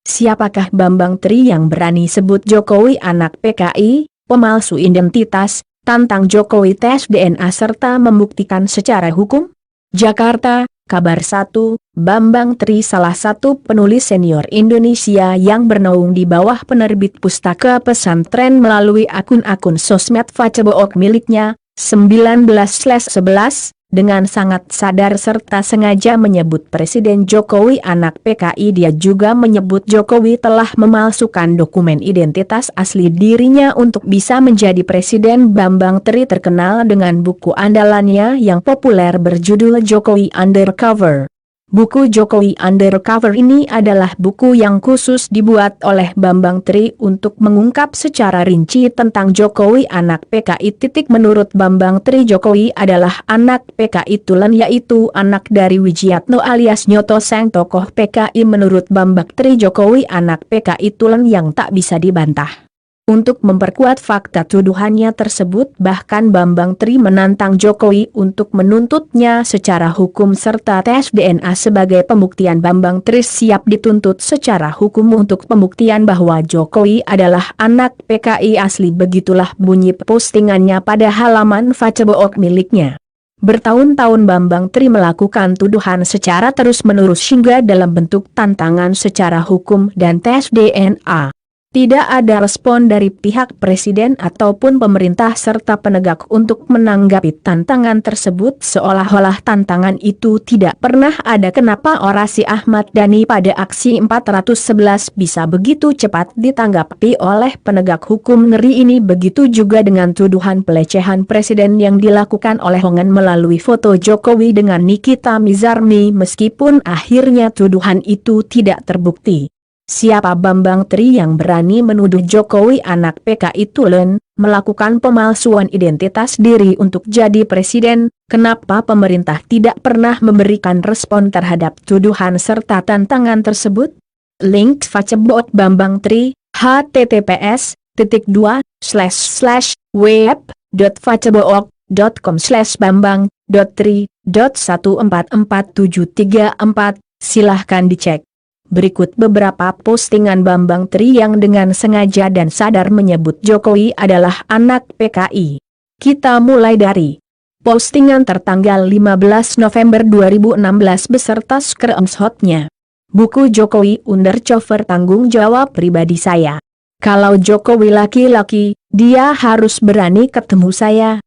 Siapakah Bambang Tri yang berani sebut Jokowi anak PKI, pemalsu identitas, tantang Jokowi tes DNA serta membuktikan secara hukum? Jakarta, Kabar 1, Bambang Tri salah satu penulis senior Indonesia yang bernaung di bawah penerbit Pustaka Pesantren melalui akun-akun sosmed Facebook miliknya, 19/11, dengan sangat sadar serta sengaja menyebut Presiden Jokowi anak PKI. Dia juga menyebut Jokowi telah memalsukan dokumen identitas asli dirinya untuk bisa menjadi presiden. Bambang Tri terkenal dengan buku andalannya yang populer berjudul Jokowi Undercover. Buku Jokowi Undercover ini adalah buku yang khusus dibuat oleh Bambang Tri untuk mengungkap secara rinci tentang Jokowi anak PKI. Menurut Bambang Tri, Jokowi adalah anak PKI tulen, yaitu anak dari Wijiatno alias Nyoto sang tokoh PKI. Menurut Bambang Tri, Jokowi anak PKI tulen yang tak bisa dibantah. Untuk memperkuat fakta tuduhannya tersebut, bahkan Bambang Tri menantang Jokowi untuk menuntutnya secara hukum serta tes DNA sebagai pembuktian. Bambang Tri siap dituntut secara hukum untuk pembuktian bahwa Jokowi adalah anak PKI asli. Begitulah bunyi postingannya pada halaman Facebook miliknya. Bertahun-tahun Bambang Tri melakukan tuduhan secara terus-menerus hingga dalam bentuk tantangan secara hukum dan tes DNA. Tidak ada respon dari pihak presiden ataupun pemerintah serta penegak untuk menanggapi tantangan tersebut, seolah-olah tantangan itu tidak pernah ada. Kenapa orasi Ahmad Dhani pada aksi 411 bisa begitu cepat ditanggapi oleh penegak hukum? Ngeri ini. Begitu juga dengan tuduhan pelecehan presiden yang dilakukan oleh Hongan melalui foto Jokowi dengan Nikita Mizarni, meskipun akhirnya tuduhan itu tidak terbukti. Siapa Bambang Tri yang berani menuduh Jokowi anak PKI tulen melakukan pemalsuan identitas diri untuk jadi presiden? Kenapa pemerintah tidak pernah memberikan respon terhadap tuduhan serta tantangan tersebut? Link Facebook Bambang Tri, https://web.facebook.com/bambang.tri.144734, silahkan dicek. Berikut beberapa postingan Bambang Tri yang dengan sengaja dan sadar menyebut Jokowi adalah anak PKI. Kita mulai dari postingan tertanggal 15 November 2016 beserta screenshot-nya. Buku Jokowi Undercover, tanggung jawab pribadi saya. Kalau Jokowi laki-laki, dia harus berani ketemu saya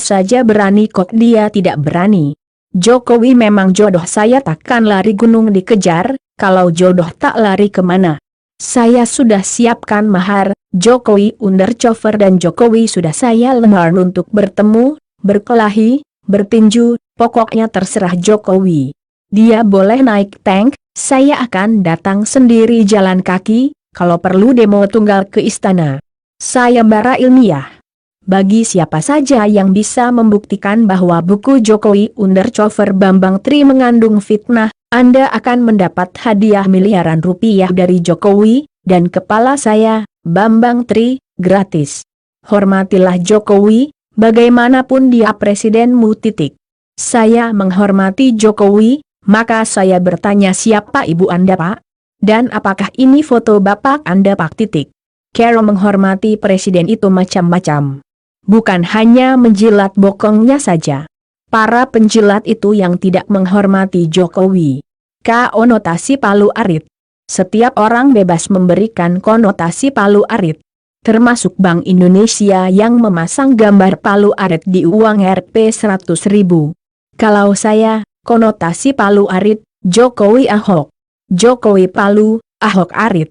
saja berani kok dia tidak berani. Jokowi memang jodoh saya, takkan lari gunung dikejar. Kalau jodoh tak lari kemana? Saya sudah siapkan mahar. Jokowi Undercover dan Jokowi sudah saya lamar untuk bertemu, berkelahi, bertinju, pokoknya terserah Jokowi. Dia boleh naik tank, saya akan datang sendiri jalan kaki, kalau perlu demo tunggal ke istana. Saya bara ilmiah. Bagi siapa saja yang bisa membuktikan bahwa buku Jokowi Undercover Bambang Tri mengandung fitnah, Anda akan mendapat hadiah miliaran rupiah dari Jokowi dan kepala saya, Bambang Tri, gratis. Hormatilah Jokowi, bagaimanapun dia presidenmu. Saya menghormati Jokowi, maka saya bertanya, siapa ibu Anda, Pak? Dan apakah ini foto bapak Anda, Pak? Cara menghormati presiden itu macam-macam. Bukan hanya menjilat bokongnya saja. Para penjilat itu yang tidak menghormati Jokowi. Konotasi Palu Arit. Setiap orang bebas memberikan konotasi Palu Arit. Termasuk Bank Indonesia yang memasang gambar Palu Arit di uang Rp100.000. Kalau saya, konotasi Palu Arit, Jokowi Ahok. Jokowi Palu, Ahok Arit.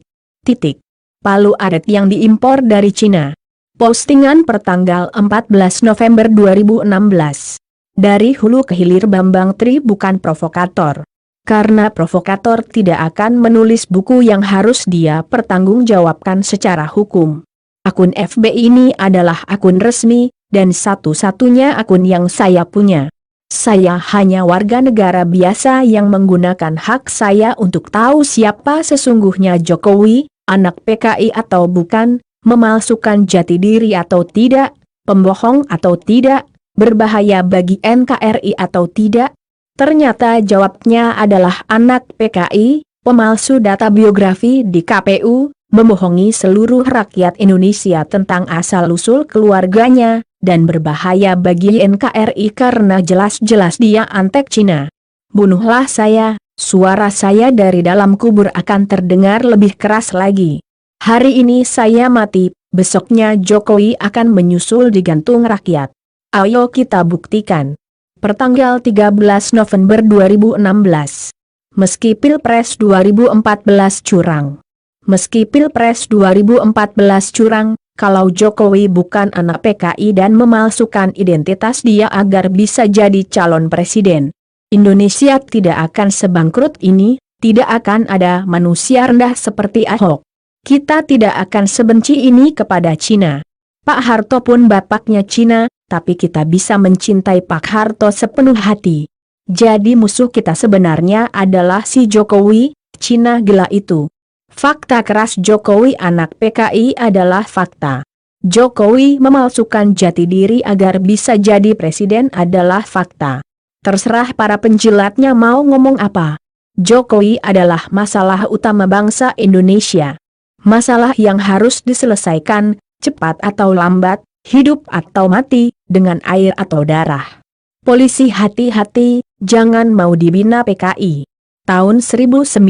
Palu Arit yang diimpor dari Cina. Postingan pertanggal 14 November 2016. Dari hulu ke hilir Bambang Tri bukan provokator. Karena provokator tidak akan menulis buku yang harus dia pertanggungjawabkan secara hukum. Akun FB ini adalah akun resmi, dan satu-satunya akun yang saya punya. Saya hanya warga negara biasa yang menggunakan hak saya untuk tahu siapa sesungguhnya Jokowi, anak PKI atau bukan, memalsukan jati diri atau tidak, pembohong atau tidak, berbahaya bagi NKRI atau tidak. Ternyata jawabnya adalah anak PKI, pemalsu data biografi di KPU, membohongi seluruh rakyat Indonesia tentang asal-usul keluarganya, dan berbahaya bagi NKRI karena jelas-jelas dia antek Cina. Bunuhlah saya, suara saya dari dalam kubur akan terdengar lebih keras lagi. Hari ini saya mati, besoknya Jokowi akan menyusul digantung rakyat. Ayo kita buktikan. Pertanggal 13 November 2016. Meski Pilpres 2014 curang. Meski Pilpres 2014 curang, kalau Jokowi bukan anak PKI dan memalsukan identitas dia agar bisa jadi calon presiden, Indonesia tidak akan sebangkrut ini, tidak akan ada manusia rendah seperti Ahok. Kita tidak akan sebenci ini kepada Cina. Pak Harto pun bapaknya Cina, tapi kita bisa mencintai Pak Harto sepenuh hati. Jadi musuh kita sebenarnya adalah si Jokowi, Cina gila itu. Fakta keras Jokowi anak PKI adalah fakta. Jokowi memalsukan jati diri agar bisa jadi presiden adalah fakta. Terserah para penjilatnya mau ngomong apa. Jokowi adalah masalah utama bangsa Indonesia. Masalah yang harus diselesaikan, cepat atau lambat, hidup atau mati, dengan air atau darah. Polisi hati-hati, jangan mau dibina PKI. Tahun 1965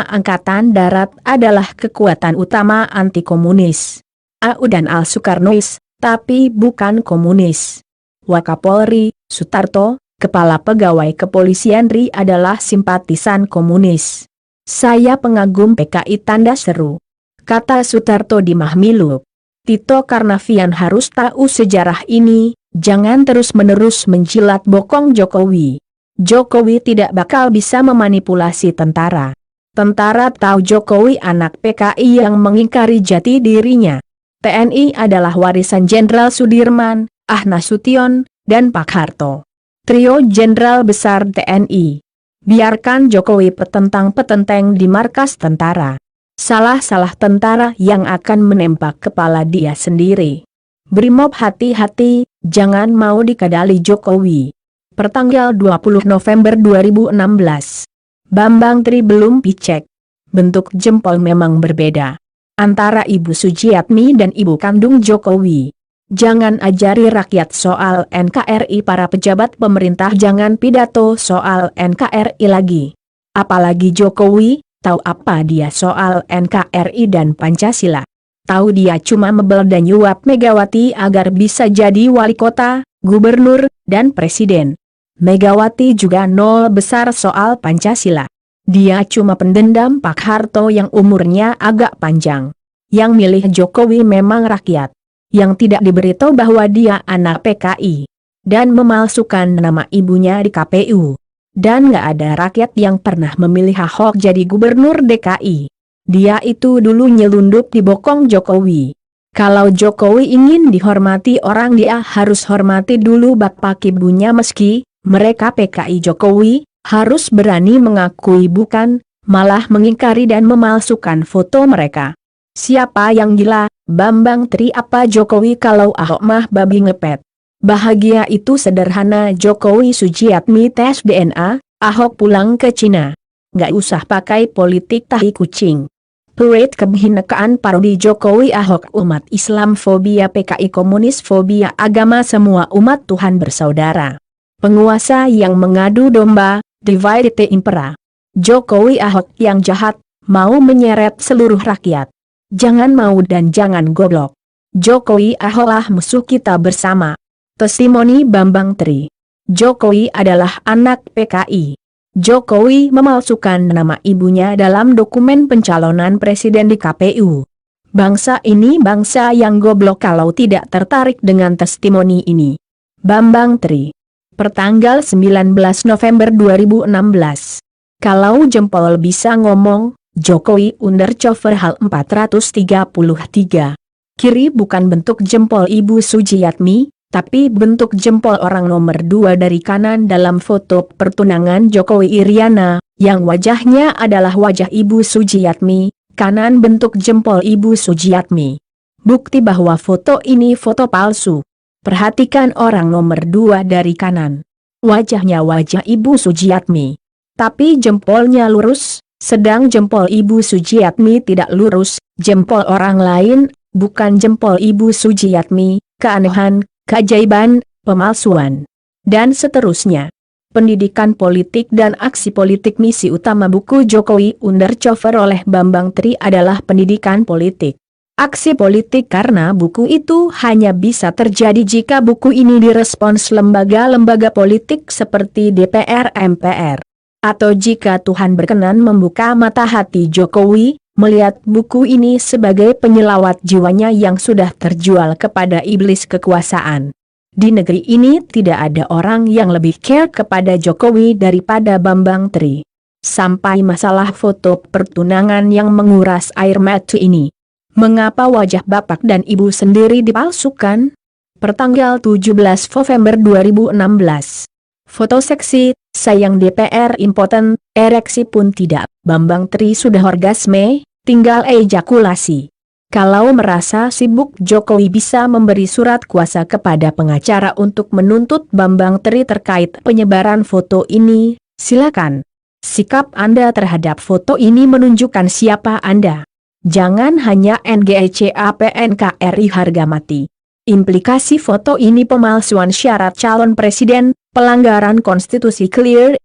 Angkatan Darat adalah kekuatan utama anti-komunis. AU dan Al-Soekarnois, tapi bukan komunis. Wakapolri, Sutarto, Kepala Pegawai Kepolisian RI adalah simpatisan komunis. Saya pengagum PKI tanda seru. Kata Sutarto di Mahmilub. Tito Karnavian harus tahu sejarah ini, jangan terus-menerus menjilat bokong Jokowi. Jokowi tidak bakal bisa memanipulasi tentara. Tentara tahu Jokowi anak PKI yang mengingkari jati dirinya. TNI adalah warisan Jenderal Sudirman, Ah Nasution, dan Pak Harto. Trio Jenderal Besar TNI. Biarkan Jokowi petentang-petenteng di markas tentara. Salah-salah tentara yang akan menembak kepala dia sendiri. Brimob hati-hati, jangan mau dikadali Jokowi. Pertanggal 20 November 2016. Bambang Tri belum dicek. Bentuk jempol memang berbeda. Antara Ibu Sujiatmi dan ibu kandung Jokowi. Jangan ajari rakyat soal NKRI, para pejabat pemerintah jangan pidato soal NKRI lagi. Apalagi Jokowi, tahu apa dia soal NKRI dan Pancasila? Tahu dia cuma mebel dan nyuap Megawati agar bisa jadi wali kota, gubernur, dan presiden. Megawati juga nol besar soal Pancasila. Dia cuma pendendam Pak Harto yang umurnya agak panjang. Yang milih Jokowi memang rakyat. Yang tidak diberitahu bahwa dia anak PKI. Dan memalsukan nama ibunya di KPU. Dan gak ada rakyat yang pernah memilih Ahok jadi gubernur DKI. Dia itu dulu nyelundup di bokong Jokowi. Kalau Jokowi ingin dihormati orang, dia harus hormati dulu bapak ibunya. Meski mereka PKI, Jokowi harus berani mengakui bukan, malah mengingkari dan memalsukan foto mereka. Siapa yang gila, Bambang Tri apa Jokowi? Kalau Ahok mah babi ngepet. Bahagia itu sederhana. Jokowi Sujiatmi tes DNA, Ahok pulang ke Cina. Gak usah pakai politik tahi kucing. Parade kebinekaan parodi Jokowi Ahok, umat Islam fobia, PKI komunis fobia, agama semua umat Tuhan bersaudara. Penguasa yang mengadu domba, divide the impera. Jokowi Ahok yang jahat, mau menyeret seluruh rakyat. Jangan mau dan jangan goblok. Jokowi Ahoklah musuh kita bersama. Testimoni Bambang Tri. Jokowi adalah anak PKI. Jokowi memalsukan nama ibunya dalam dokumen pencalonan presiden di KPU. Bangsa ini bangsa yang goblok kalau tidak tertarik dengan testimoni ini. Bambang Tri. Pertanggal 19 November 2016. Kalau jempol bisa ngomong, Jokowi undercover hal 433. Kiri bukan bentuk jempol Ibu Sujiatmi, tapi bentuk jempol orang nomor 2 dari kanan dalam foto pertunangan Jokowi Iriana, yang wajahnya adalah wajah Ibu Sujiatmi, kanan bentuk jempol Ibu Sujiatmi. Bukti bahwa foto ini foto palsu. Perhatikan orang nomor 2 dari kanan. Wajahnya wajah Ibu Sujiatmi. Tapi jempolnya lurus, sedang jempol Ibu Sujiatmi tidak lurus, jempol orang lain, bukan jempol Ibu Sujiatmi, keanehan, keajaiban, pemalsuan, dan seterusnya. Pendidikan politik dan aksi politik. Misi utama buku Jokowi Undercover oleh Bambang Tri adalah pendidikan politik. Aksi politik, karena buku itu hanya bisa terjadi jika buku ini direspons lembaga-lembaga politik seperti DPR MPR. Atau jika Tuhan berkenan membuka mata hati Jokowi, melihat buku ini sebagai penyelawat jiwanya yang sudah terjual kepada iblis kekuasaan. Di negeri ini tidak ada orang yang lebih care kepada Jokowi daripada Bambang Tri. Sampai masalah foto pertunangan yang menguras air mata ini. Mengapa wajah bapak dan ibu sendiri dipalsukan? Pertanggal 17 November 2016. Foto seksi, sayang DPR impoten, ereksi pun tidak. Bambang Tri sudah orgasme, tinggal ejakulasi. Kalau merasa sibuk, Jokowi bisa memberi surat kuasa kepada pengacara untuk menuntut Bambang Tri terkait penyebaran foto ini. Silakan. Sikap Anda terhadap foto ini menunjukkan siapa Anda. Jangan hanya NGCAPNKRI harga mati. Implikasi foto ini pemalsuan syarat calon presiden, pelanggaran konstitusi clean,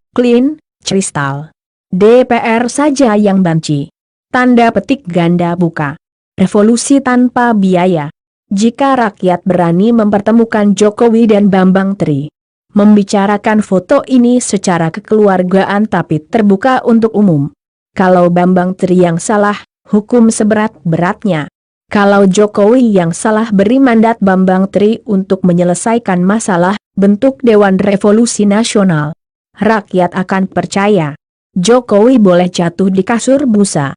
kristal. DPR saja yang banci. Tanda petik ganda buka. Revolusi tanpa biaya. Jika rakyat berani mempertemukan Jokowi dan Bambang Tri, membicarakan foto ini secara kekeluargaan tapi terbuka untuk umum. Kalau Bambang Tri yang salah, hukum seberat-beratnya. Kalau Jokowi yang salah, beri mandat Bambang Tri untuk menyelesaikan masalah, bentuk Dewan Revolusi Nasional. Rakyat akan percaya. Jokowi boleh jatuh di kasur busa.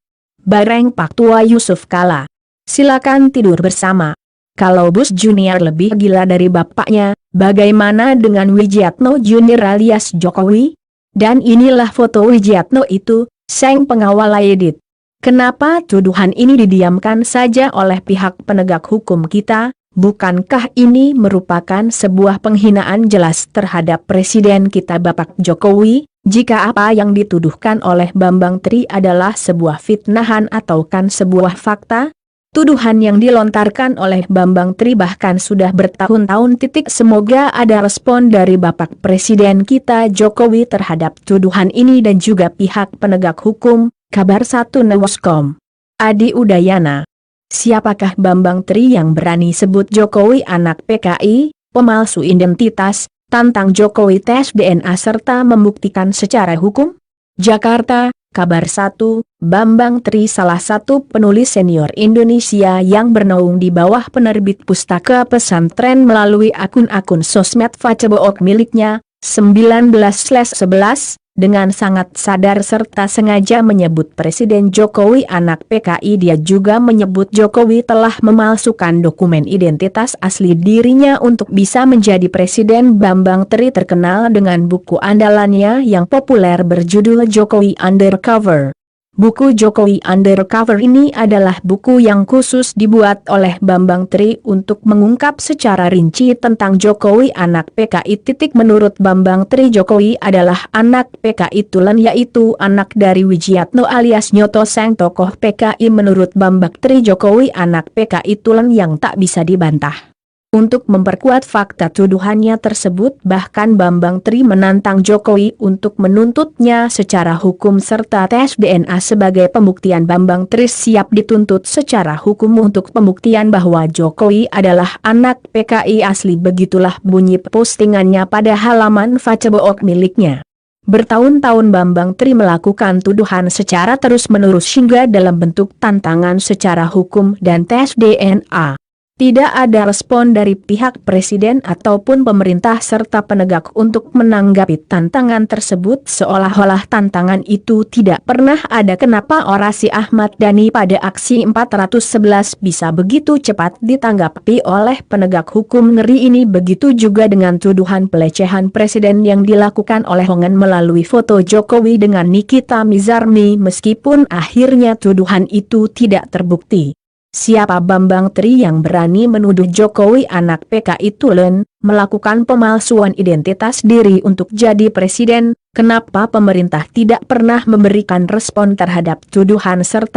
Bareng Pak Tua Yusuf Kala. Silakan tidur bersama. Kalau Bush Junior lebih gila dari bapaknya, bagaimana dengan Wijiatno Junior alias Jokowi? Dan inilah foto Wijiatno itu, sang pengawal edit. Kenapa tuduhan ini didiamkan saja oleh pihak penegak hukum kita? Bukankah ini merupakan sebuah penghinaan jelas terhadap Presiden kita Bapak Jokowi? Jika apa yang dituduhkan oleh Bambang Tri adalah sebuah fitnahan atau kan sebuah fakta? Tuduhan yang dilontarkan oleh Bambang Tri bahkan sudah bertahun-tahun. Semoga ada respon dari Bapak Presiden kita Jokowi terhadap tuduhan ini dan juga pihak penegak hukum. Kabar 1 Newscom. Adi Udayana. Siapakah Bambang Tri yang berani sebut Jokowi anak PKI, pemalsu identitas, tantang Jokowi tes DNA serta membuktikan secara hukum? Jakarta, Kabar 1, Bambang Tri salah satu penulis senior Indonesia yang bernaung di bawah penerbit pustaka pesantren melalui akun-akun sosmed Facebook miliknya, 19/11, dengan sangat sadar serta sengaja menyebut Presiden Jokowi anak PKI. Dia juga menyebut Jokowi telah memalsukan dokumen identitas asli dirinya untuk bisa menjadi presiden. Bambang Tri terkenal dengan buku andalannya yang populer berjudul Jokowi Undercover. Buku Jokowi Undercover ini adalah buku yang khusus dibuat oleh Bambang Tri untuk mengungkap secara rinci tentang Jokowi anak PKI. Menurut Bambang Tri, Jokowi adalah anak PKI tulen, yaitu anak dari Wijiatno alias Nyoto sang tokoh PKI. Menurut Bambang Tri, Jokowi anak PKI tulen yang tak bisa dibantah. Untuk memperkuat fakta tuduhannya tersebut, bahkan Bambang Tri menantang Jokowi untuk menuntutnya secara hukum serta tes DNA sebagai pembuktian. Bambang Tri siap dituntut secara hukum untuk pembuktian bahwa Jokowi adalah anak PKI asli. Begitulah bunyi postingannya pada halaman Facebook miliknya. Bertahun-tahun Bambang Tri melakukan tuduhan secara terus-menerus hingga dalam bentuk tantangan secara hukum dan tes DNA. Tidak ada respon dari pihak presiden ataupun pemerintah serta penegak untuk menanggapi tantangan tersebut, seolah-olah tantangan itu tidak pernah ada. Kenapa orasi Ahmad Dhani pada aksi 411 bisa begitu cepat ditanggapi oleh penegak hukum? Ngeri ini. Begitu juga dengan tuduhan pelecehan presiden yang dilakukan oleh Hongen melalui foto Jokowi dengan Nikita Mizarmi, meskipun akhirnya tuduhan itu tidak terbukti. Siapa Bambang Tri yang berani menuduh Jokowi anak PKI Tulen, melakukan pemalsuan identitas diri untuk jadi presiden? Kenapa pemerintah tidak pernah memberikan respon terhadap tuduhan serta